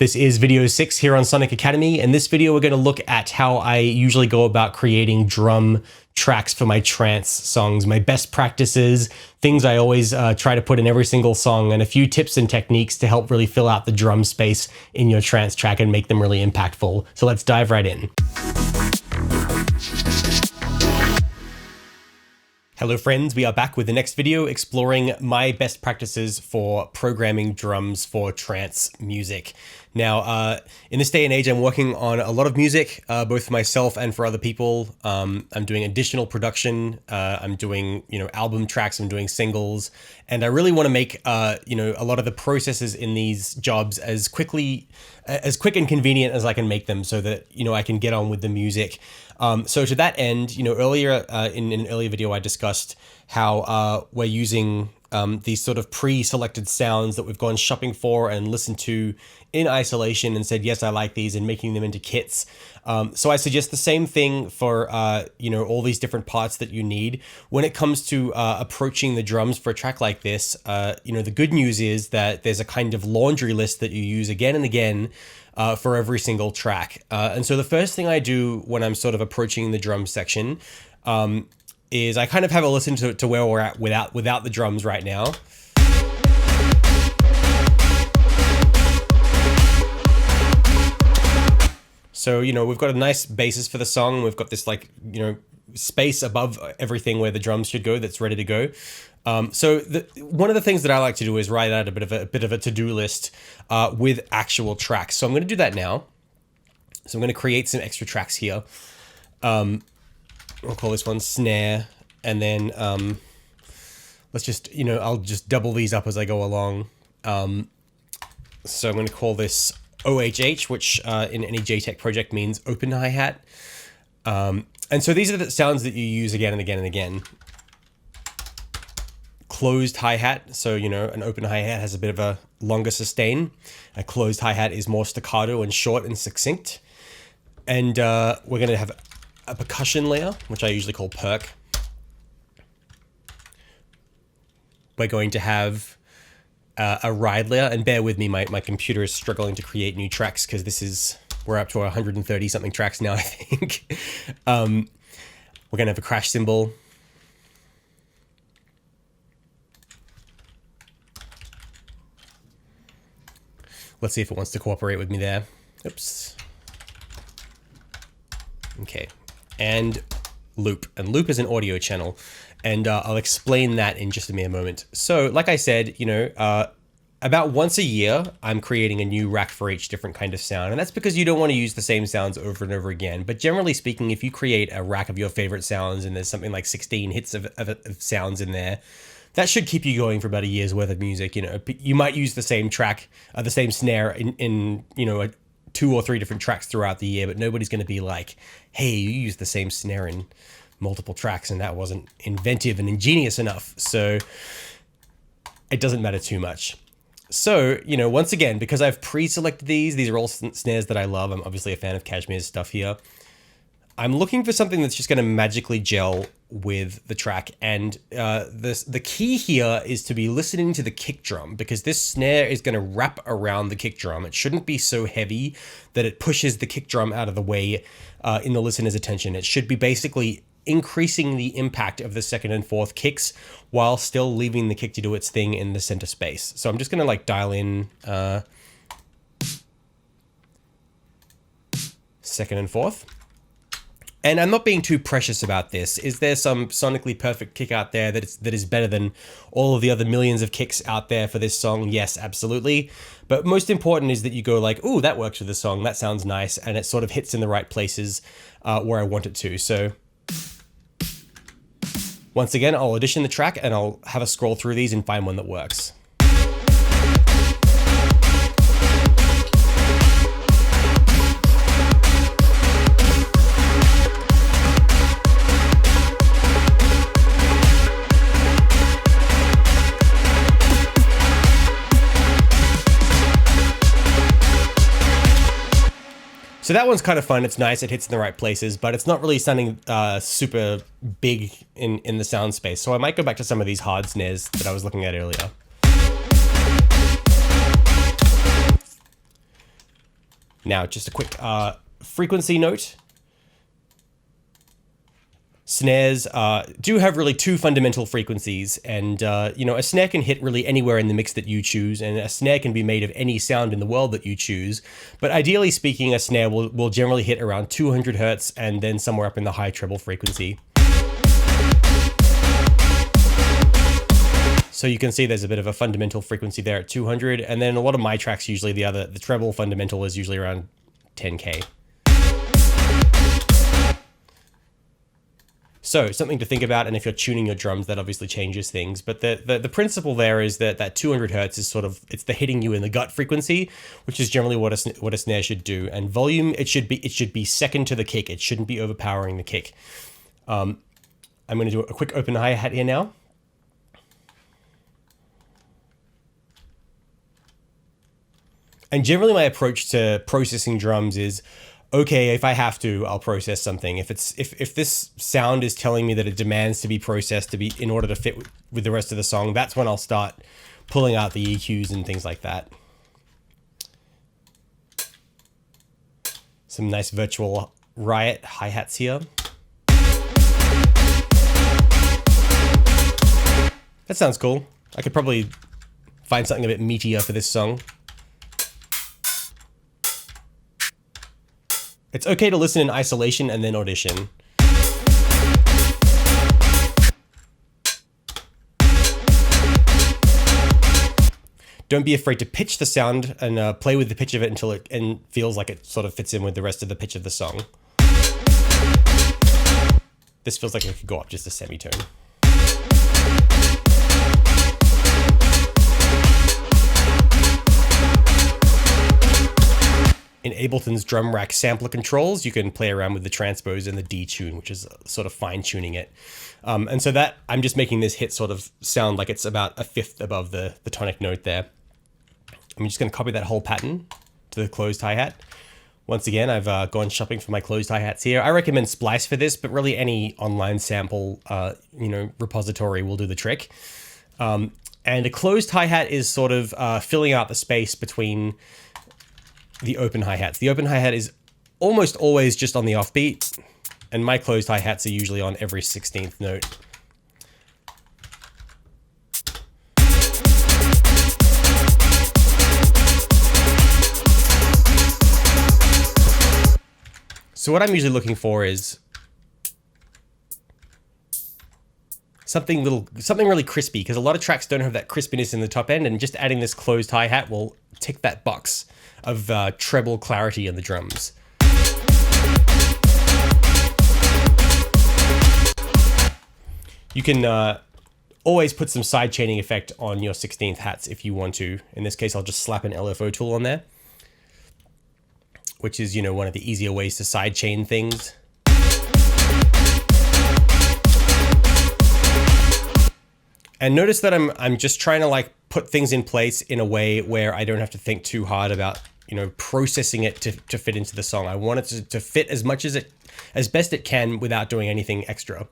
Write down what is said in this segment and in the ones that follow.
This is video 6 here on Sonic Academy. In this video, we're going to look at how I usually go about creating drum tracks for my trance songs, my best practices, things I always try to put in every single song, and a few tips and techniques to help really fill out the drum space in your trance track and make them really impactful. So let's dive right in. Hello friends, we are back with the next video exploring my best practices for programming drums for trance music. Now, in this day and age, I'm working on a lot of music, both for myself and for other people. I'm doing additional production. I'm doing, album tracks. I'm doing singles, and I really want to make, a lot of the processes in these jobs as quick and convenient as I can make them, so that I can get on with the music. So to that end, earlier in an earlier video, I discussed how we're using these sort of pre-selected sounds that we've gone shopping for and listened to in isolation and said, yes, I like these, and making them into kits. So I suggest the same thing for, all these different parts that you need. When it comes to approaching the drums for a track like this, the good news is that there's a kind of laundry list that you use again and again for every single track. And so the first thing I do when I'm sort of approaching the drum section is I kind of have a listen to where we're at without the drums right now. So, we've got a nice basis for the song. We've got this space above everything where the drums should go that's ready to go. So one of the things that I like to do is write out a bit of a to-do list with actual tracks. So I'm going to do that now. So I'm going to create some extra tracks here. I'll call this one snare, and then let's just, I'll just double these up as I go along. So I'm going to call this OHH, which in any Jaytech project means open hi-hat. And so these are the sounds that you use again and again and again. Closed hi-hat, so an open hi-hat has a bit of a longer sustain. A closed hi-hat is more staccato and short and succinct. And we're going to have a percussion layer, which I usually call perc. We're going to have a ride layer, and bear with me, my computer is struggling to create new tracks because we're up to 130 something tracks now, I think. We're going to have a crash cymbal. Let's see if it wants to cooperate with me there. Oops. Okay. And loop. And loop is an audio channel. And I'll explain that in just a mere moment. So, like I said, about once a year, I'm creating a new rack for each different kind of sound. And that's because you don't want to use the same sounds over and over again. But generally speaking, if you create a rack of your favorite sounds and there's something like 16 hits of sounds in there, that should keep you going for about a year's worth of music. You might use the same track, the same snare in 2 or 3 different tracks throughout the year, but nobody's going to be like, hey, you used the same snare in multiple tracks and that wasn't inventive and ingenious enough. So it doesn't matter too much. So, once again, because I've pre-selected these are all snares that I love. I'm obviously a fan of Kashmir's stuff here. I'm looking for something that's just going to magically gel with the track, and the key here is to be listening to the kick drum, because this snare is going to wrap around the kick drum. It shouldn't be so heavy that it pushes the kick drum out of the way in the listener's attention. It should be basically increasing the impact of the second and fourth kicks while still leaving the kick to do its thing in the center space. So I'm just going to dial in second and fourth. And I'm not being too precious about this. Is there some sonically perfect kick out there that is better than all of the other millions of kicks out there for this song? Yes, absolutely. But most important is that you go like, ooh, that works with the song. That sounds nice. And it sort of hits in the right places where I want it to. So once again, I'll audition the track and I'll have a scroll through these and find one that works. So that one's kind of fun. It's nice. It hits in the right places, but it's not really sounding super big in the sound space. So I might go back to some of these hard snares that I was looking at earlier. Now, just a quick frequency note. Snares do have really two fundamental frequencies, and you know, a snare can hit really anywhere in the mix that you choose, and a snare can be made of any sound in the world that you choose. But ideally speaking, a snare will generally hit around 200 hertz and then somewhere up in the high treble frequency. So you can see there's a bit of a fundamental frequency there at 200, and then a lot of my tracks usually the treble fundamental is usually around 10K. So something to think about, and if you're tuning your drums, that obviously changes things. But the principle there is that 200 hertz is sort of, it's the hitting you in the gut frequency, which is generally what a snare should do. And volume, it should be second to the kick. It shouldn't be overpowering the kick. I'm going to do a quick open hi-hat here now. And generally my approach to processing drums is, okay, if I have to, I'll process something. If this sound is telling me that it demands to be processed to be in order to fit with the rest of the song, that's when I'll start pulling out the EQs and things like that. Some nice virtual riot hi-hats here. That sounds cool. I could probably find something a bit meatier for this song. It's okay to listen in isolation and then audition. Don't be afraid to pitch the sound and play with the pitch of it until it feels like it sort of fits in with the rest of the pitch of the song. This feels like it could go up just a semitone. In Ableton's drum rack sampler controls, you can play around with the transpose and the detune, which is sort of fine tuning it. And so that I'm just making this hit sort of sound like it's about a fifth above the tonic note there. I'm just going to copy that whole pattern to the closed hi-hat. Once again, I've gone shopping for my closed hi-hats here. I recommend Splice for this, but really any online sample, repository will do the trick. And a closed hi-hat is sort of filling out the space between the open hi-hats. The open hi-hat is almost always just on the offbeat, and my closed hi-hats are usually on every 16th note. So what I'm usually looking for is something really crispy, because a lot of tracks don't have that crispiness in the top end, and just adding this closed hi-hat will tick that box of treble clarity in the drums. You can always put some side chaining effect on your 16th hats if you want to. In this case, I'll just slap an LFO tool on there, which is, one of the easier ways to side chain things. And notice that I'm just trying to put things in place in a way where I don't have to think too hard about processing it to fit into the song. I want it to fit as best it can without doing anything extra.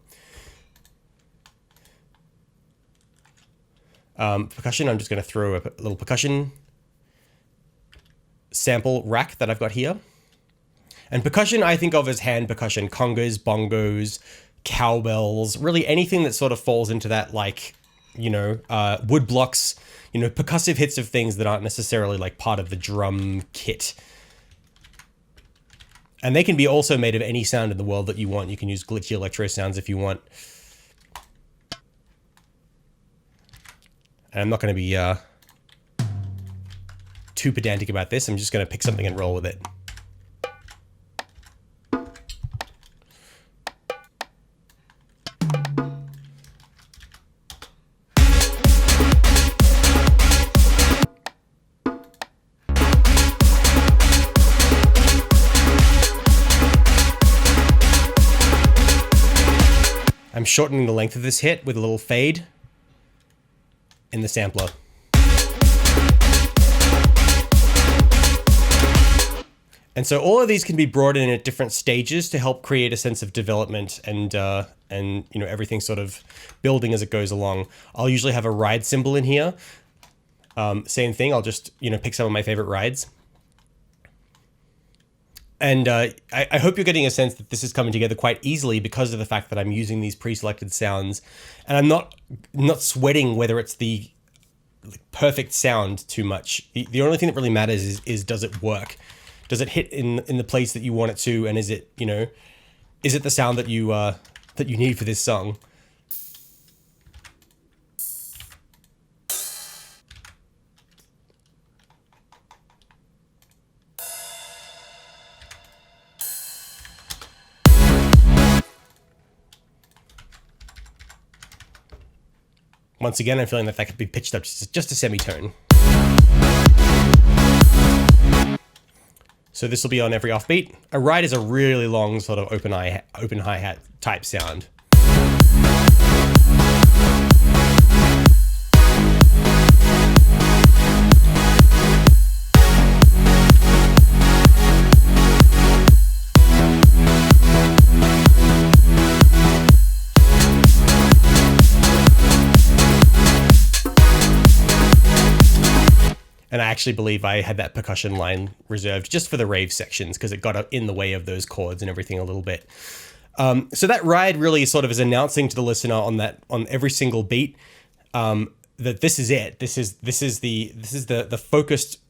Percussion, I'm just going to throw a little percussion sample rack that I've got here. And percussion I think of as hand percussion, congas, bongos, cowbells, really anything that sort of falls into that wood blocks, percussive hits of things that aren't necessarily part of the drum kit. And they can be also made of any sound in the world that you want. You can use glitchy electro sounds if you want. And I'm not going to be too pedantic about this. I'm just going to pick something and roll with it. I'm shortening the length of this hit with a little fade in the sampler. And so all of these can be brought in at different stages to help create a sense of development and everything sort of building as it goes along. I'll usually have a ride cymbal in here. Same thing, I'll just pick some of my favorite rides. And I hope you're getting a sense that this is coming together quite easily because of the fact that I'm using these pre-selected sounds, and I'm not sweating whether it's the perfect sound too much. The only thing that really matters is does it work? Does it hit in the place that you want it to? And is it, is it the sound that you need for this song? Once again, I'm feeling that could be pitched up just a semitone. So this will be on every offbeat. A ride is a really long sort of open hi-hat type sound. And I actually believe I had that percussion line reserved just for the rave sections because it got in the way of those chords and everything a little bit. So that ride really sort of is announcing to the listener on every single beat that this is it. This is the focused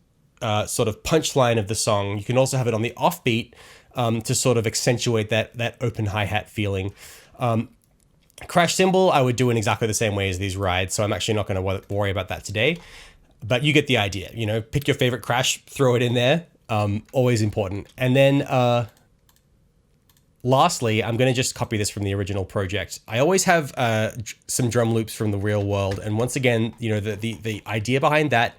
sort of punchline of the song. You can also have it on the offbeat to sort of accentuate that open hi-hat feeling. Crash cymbal, I would do in exactly the same way as these rides, so I'm actually not going to worry about that today. But you get the idea, pick your favorite crash, throw it in there. Always important. And then lastly, I'm going to just copy this from the original project. I always have some drum loops from the real world. And once again, the idea behind that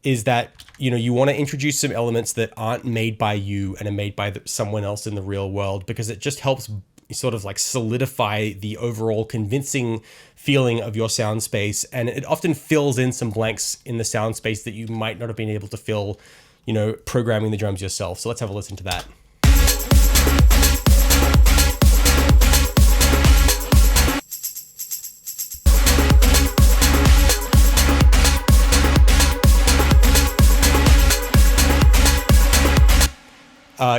is that, you want to introduce some elements that aren't made by you and are made by someone else in the real world, because it just helps sort of like solidify the overall convincing feeling of your sound space. And it often fills in some blanks in the sound space that you might not have been able to fill, programming the drums yourself. So let's have a listen to that.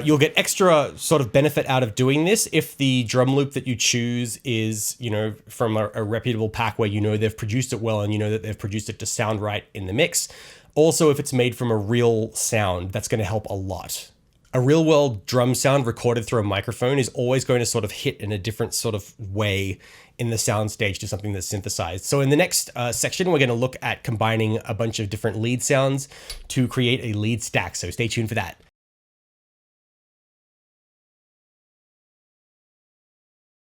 You'll get extra sort of benefit out of doing this if the drum loop that you choose is, from a reputable pack where they've produced it well and that they've produced it to sound right in the mix. Also, if it's made from a real sound, that's going to help a lot. A real world drum sound recorded through a microphone is always going to sort of hit in a different sort of way in the sound stage to something that's synthesized. So in the next section, we're going to look at combining a bunch of different lead sounds to create a lead stack. So stay tuned for that.